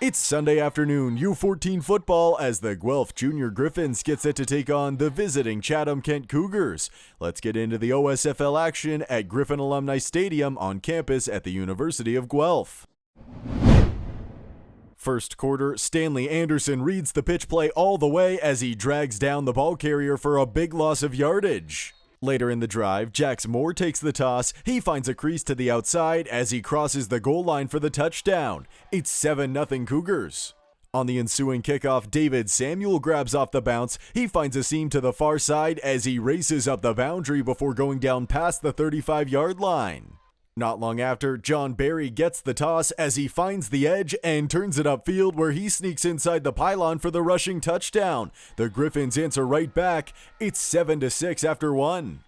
It's Sunday afternoon, U14 football, as the Guelph Jr. Gryphons get set to take on the visiting Chatham-Kent Cougars. Let's get into the OSFL action at Gryphon Alumni Stadium on campus at the University of Guelph. First quarter, Stanley Anderson reads the pitch play all the way as he drags down the ball carrier for a big loss of yardage. Later in the drive, Jax Moore takes the toss. He finds a crease to the outside as he crosses the goal line for the touchdown. It's 7-0 Cougars. On the ensuing kickoff, David Samuel grabs off the bounce. He finds a seam to the far side as he races up the boundary before going down past the 35-yard line. Not long after, John Barry gets the toss as he finds the edge and turns it upfield, where he sneaks inside the pylon for the rushing touchdown. The Gryphons answer right back. It's 7-6 after one.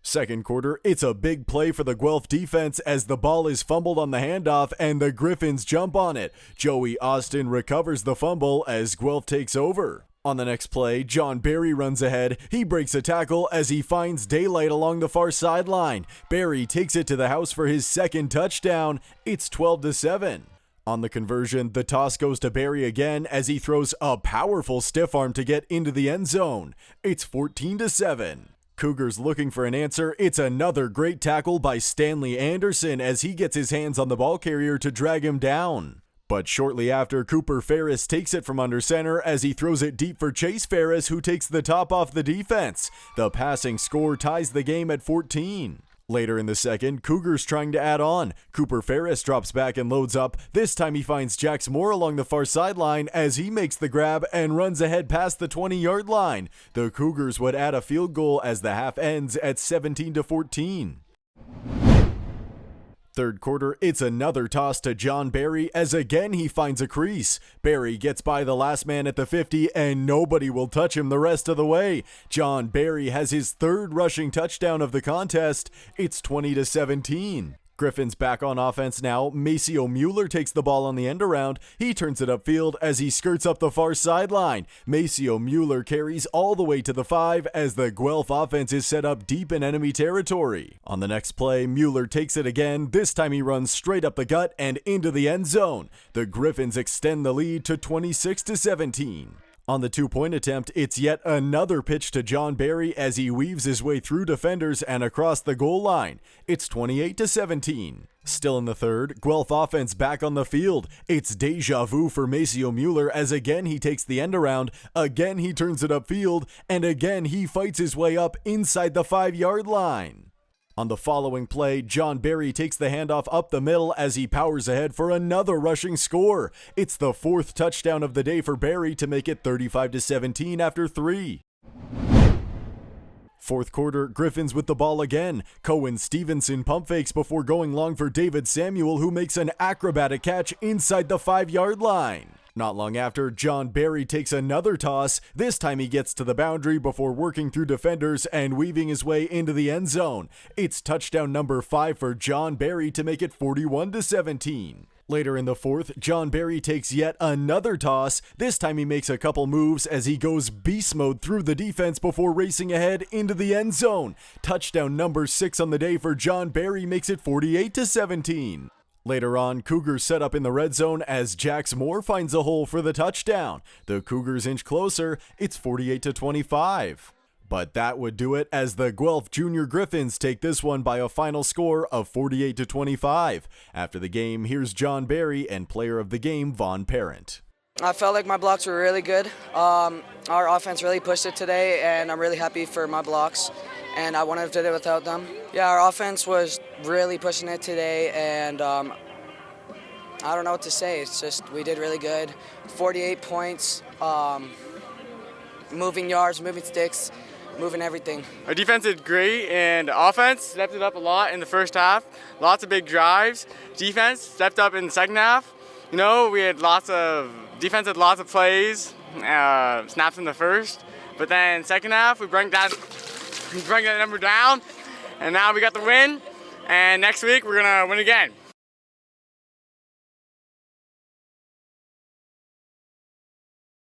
Second quarter, it's a big play for the Guelph defense as the ball is fumbled on the handoff and the Gryphons jump on it. Joey Austin recovers the fumble as Guelph takes over. On the next play, John Barry runs ahead. He breaks a tackle as he finds daylight along the far sideline. Barry takes it to the house for his second touchdown. It's 12-7. On the conversion, the toss goes to Barry again as he throws a powerful stiff arm to get into the end zone. It's 14-7. Cougars looking for an answer. It's another great tackle by Stanley Anderson as he gets his hands on the ball carrier to drag him down. But shortly after, Cooper Ferris takes it from under center as he throws it deep for Chase Ferris, who takes the top off the defense. The passing score ties the game at 14. Later in the second, Cougars trying to add on. Cooper Ferris drops back and loads up. This time he finds Jax Moore along the far sideline as he makes the grab and runs ahead past the 20-yard line. The Cougars would add a field goal as the half ends at 17-14. Third quarter, it's another toss to John Barry as again he finds a crease. Barry gets by the last man at the 50 and nobody will touch him the rest of the way. John Barry has his third rushing touchdown of the contest. It's 20-17. Gryphons back on offense now. Maceo Mueller takes the ball on the end around. He turns it upfield as he skirts up the far sideline. Maceo Mueller carries all the way to the 5 as the Guelph offense is set up deep in enemy territory. On the next play, Mueller takes it again. This time he runs straight up the gut and into the end zone. The Gryphons extend the lead to 26-17. On the two-point attempt, it's yet another pitch to John Barry as he weaves his way through defenders and across the goal line. It's 28-17. Still in the third, Guelph offense back on the field. It's deja vu for Maceo Mueller as again he takes the end around, again he turns it upfield, and again he fights his way up inside the 5-yard line. On the following play, John Barry takes the handoff up the middle as he powers ahead for another rushing score. It's the fourth touchdown of the day for Barry to make it 35-17 after 3. Fourth quarter, Gryphons with the ball again. Cohen Stevenson pump fakes before going long for David Samuel, who makes an acrobatic catch inside the 5-yard line. Not long after, John Barry takes another toss. This time he gets to the boundary before working through defenders and weaving his way into the end zone. It's touchdown number 5 for John Barry to make it 41-17. Later in the fourth, John Barry takes yet another toss. This time he makes a couple moves as he goes beast mode through the defense before racing ahead into the end zone. Touchdown number 6 on the day for John Barry makes it 48-17. Later on, Cougars set up in the red zone as Jax Moore finds a hole for the touchdown. The Cougars inch closer. It's 48-25. But that would do it as the Guelph Jr. Gryphons take this one by a final score of 48-25. After the game, here's John Barry and player of the game, Vaughn Parent. I felt like my blocks were really good. Our offense really pushed it today, and I'm really happy for my blocks, and I wouldn't have did it without them. Yeah, our offense was really pushing it today, and I don't know what to say. It's just we did really good. 48 points, moving yards, moving sticks, moving everything. Our defense did great, and offense stepped it up a lot in the first half. Lots of big drives. Defense stepped up in the second half. You know, defense had lots of plays, snaps in the first, but then second half we bring that number down, and now we got the win, and next week we're gonna win again.